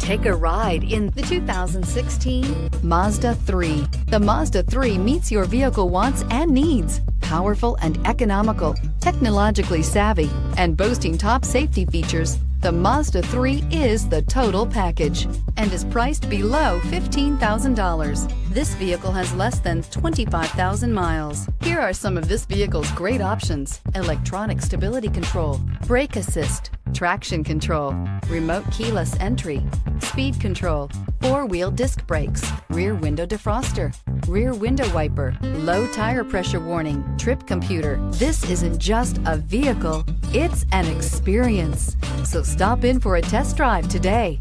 Take a ride in the 2016 Mazda 3. The Mazda 3 meets your vehicle wants and needs. Powerful and economical, technologically savvy, and boasting top safety features, the Mazda 3 is the total package and is priced below $15,000. This vehicle has less than 25,000 miles. Here are some of this vehicle's great options: electronic stability control, brake assist, traction control, remote keyless entry, speed control, four-wheel disc brakes, rear window defroster, rear window wiper, low tire pressure warning, trip computer. This isn't just a vehicle, it's an experience. So stop in for a test drive today.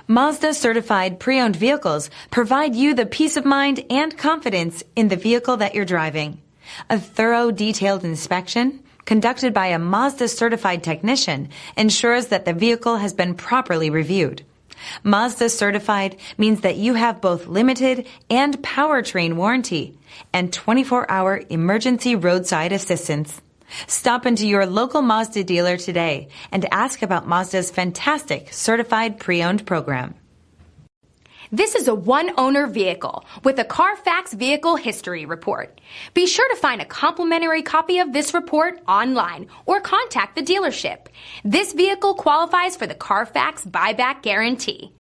Mazda certified pre-owned vehicles provide you the peace of mind and confidence in the vehicle that you're driving. A thorough, detailed inspection conducted by a Mazda certified technician ensures that the vehicle has been properly reviewed. Mazda certified means that you have both limited and powertrain warranty and 24-hour emergency roadside assistance. Stop into your local Mazda dealer today and ask about Mazda's fantastic certified pre-owned program. This is a one-owner vehicle with a CARFAX Vehicle History Report. Be sure to find a complimentary copy of this report online or contact the dealership. This vehicle qualifies for the CARFAX Buyback Guarantee.